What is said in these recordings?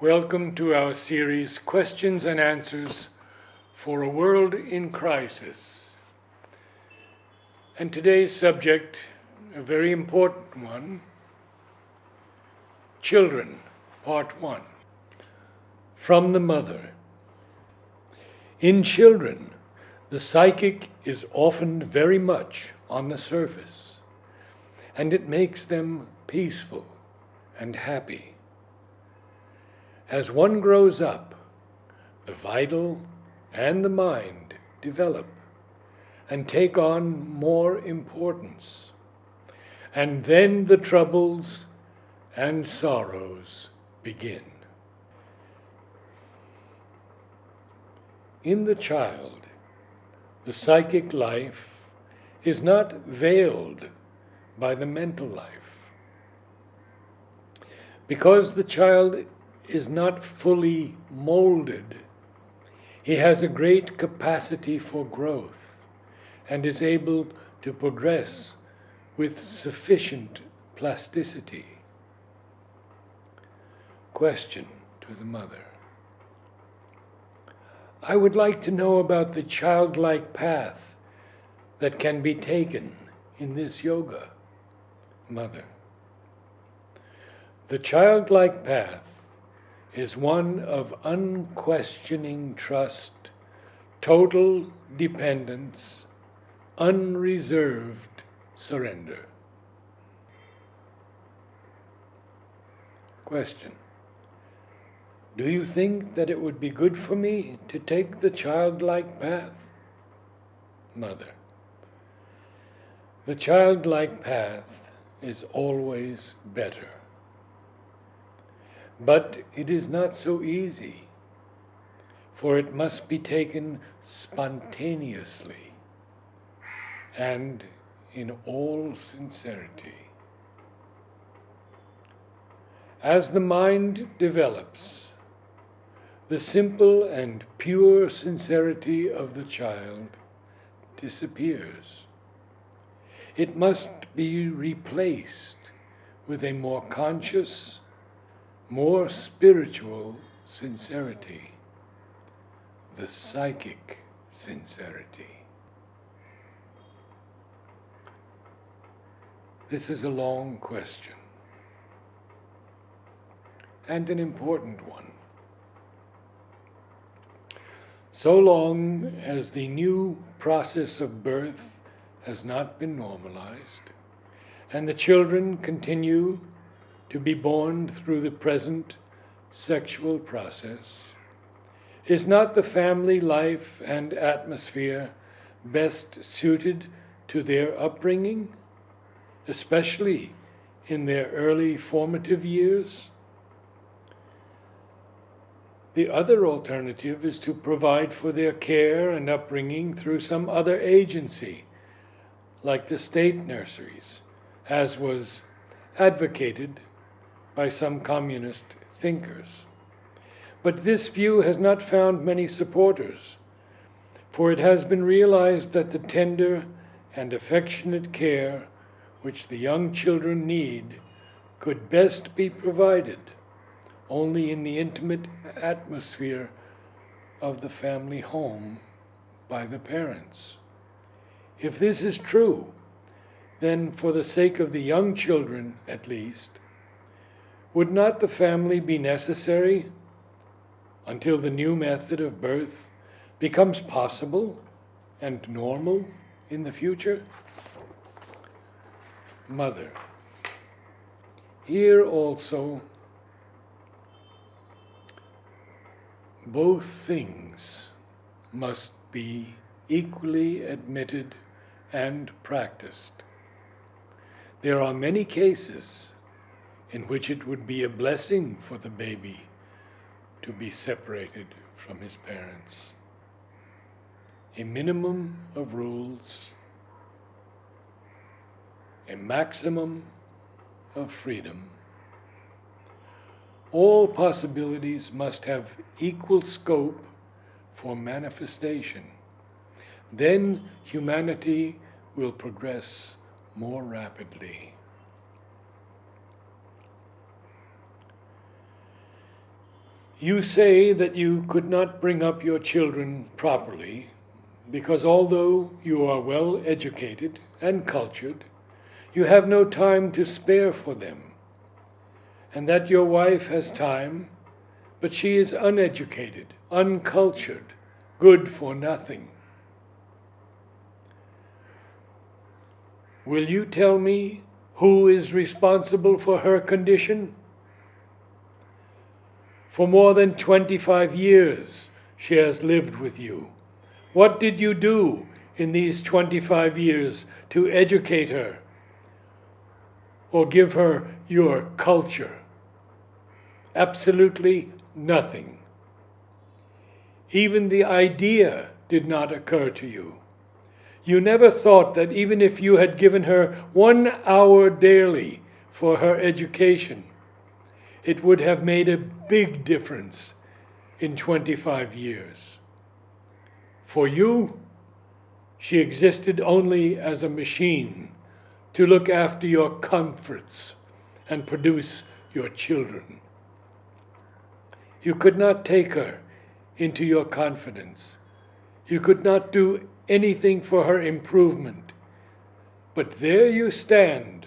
Welcome to our series, Questions and Answers for a World in Crisis. And today's subject, a very important one, Children, Part 1. From the Mother. In children, the psychic is often very much on the surface, and it makes them peaceful and happy. As one grows up, the vital and the mind develop and take on more importance, and then the troubles and sorrows begin. In the child, the psychic life is not veiled by the mental life. Because the child is not fully molded, he has a great capacity for growth and is able to progress with sufficient plasticity. Question to the mother. I would like to know about the childlike path that can be taken in this yoga. Mother. The childlike path is one of unquestioning trust, total dependence, unreserved surrender. Question. Do you think that it would be good for me to take the childlike path? Mother. The childlike path is always better. But it is not so easy, for it must be taken spontaneously and in all sincerity. As the mind develops, the simple and pure sincerity of the child disappears. It must be replaced with a more conscious, more spiritual sincerity, the psychic sincerity. This is a long question, and an important one. So long as the new process of birth has not been normalized, and the children continue to be born through the present sexual process, is not the family life and atmosphere best suited to their upbringing, especially in their early formative years? The other alternative is to provide for their care and upbringing through some other agency, like the state nurseries, as was advocated by some communist thinkers. But this view has not found many supporters, for it has been realized that the tender and affectionate care which the young children need could best be provided only in the intimate atmosphere of the family home by the parents. If this is true, then for the sake of the young children at least, would not the family be necessary until the new method of birth becomes possible and normal in the future? Mother. Here also, both things must be equally admitted and practiced. There are many cases in which it would be a blessing for the baby to be separated from his parents. A minimum of rules, a maximum of freedom. All possibilities must have equal scope for manifestation. Then humanity will progress more rapidly. You say that you could not bring up your children properly because although you are well educated and cultured, you have no time to spare for them, and that your wife has time, but she is uneducated, uncultured, good for nothing. Will you tell me who is responsible for her condition? For more than 25 years she has lived with you. What did you do in these 25 years to educate her or give her your culture? Absolutely nothing. Even the idea did not occur to you. You never thought that even if you had given her 1 hour daily for her education, it would have made a big difference in 25 years. For you, she existed only as a machine to look after your comforts and produce your children. You could not take her into your confidence. You could not do anything for her improvement. But there you stand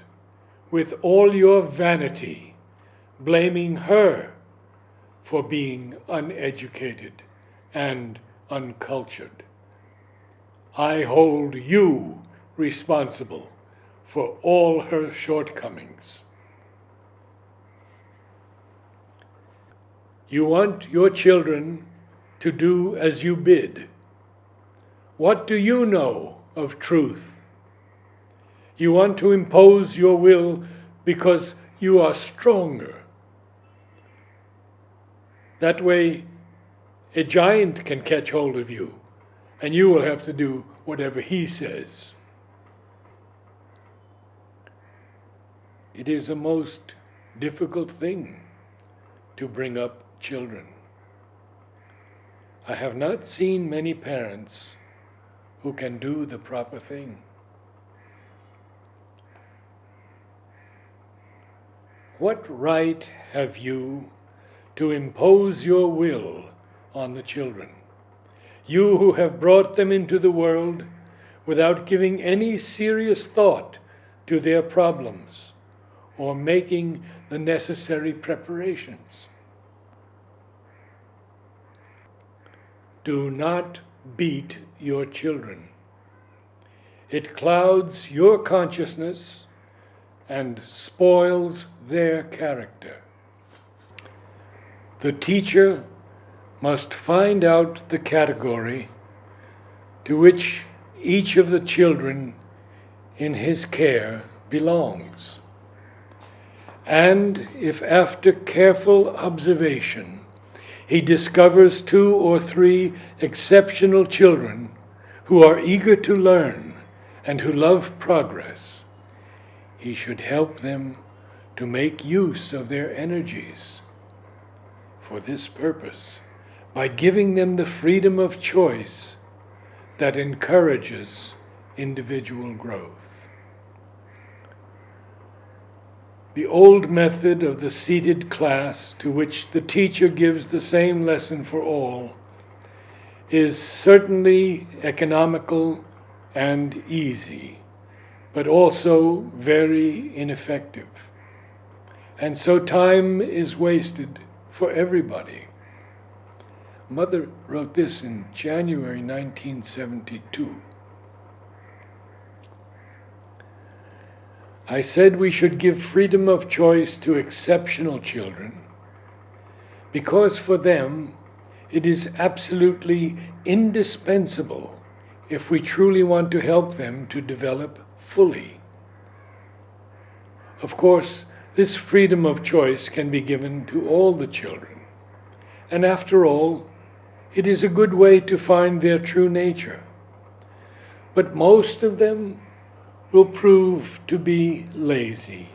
with all your vanity, blaming her for being uneducated and uncultured. I hold you responsible for all her shortcomings. You want your children to do as you bid. What do you know of truth? You want to impose your will because you are stronger. That way, a giant can catch hold of you, and you will have to do whatever he says. It is a most difficult thing to bring up children. I have not seen many parents who can do the proper thing. What right have you to impose your will on the children? You who have brought them into the world without giving any serious thought to their problems or making the necessary preparations. Do not beat your children. It clouds your consciousness and spoils their character. The teacher must find out the category to which each of the children in his care belongs. And if after careful observation he discovers 2 or 3 exceptional children who are eager to learn and who love progress, he should help them to make use of their energies for this purpose by giving them the freedom of choice that encourages individual growth. The old method of the seated class, to which the teacher gives the same lesson for all, is certainly economical and easy, but also very ineffective. And so time is wasted for everybody. Mother wrote this in January 1972. I said we should give freedom of choice to exceptional children because for them it is absolutely indispensable if we truly want to help them to develop fully. Of course, this freedom of choice can be given to all the children, and after all, it is a good way to find their true nature. But most of them will prove to be lazy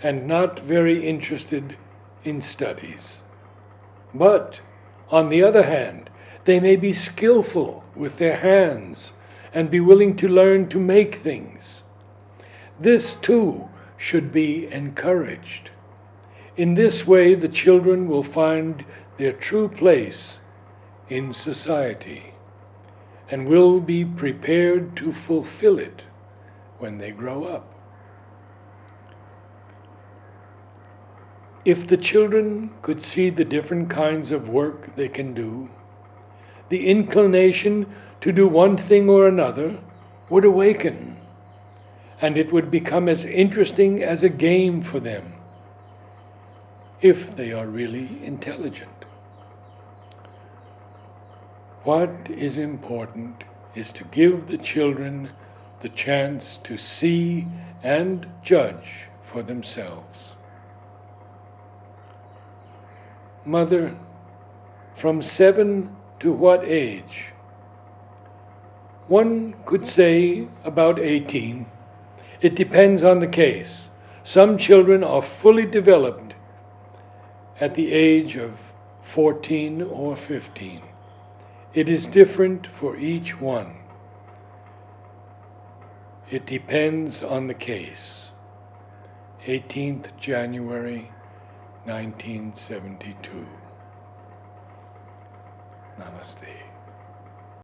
and not very interested in studies. But, on the other hand, they may be skillful with their hands and be willing to learn to make things. This too should be encouraged. In this way, the children will find their true place in society and will be prepared to fulfill it when they grow up. If the children could see the different kinds of work they can do, the inclination to do one thing or another would awaken, and it would become as interesting as a game for them, if they are really intelligent. What is important is to give the children the chance to see and judge for themselves. Mother, from 7 to what age? One could say about 18. It depends on the case. Some children are fully developed at the age of 14 or 15. It is different for each one. It depends on the case. 18th January 1972. Namaste.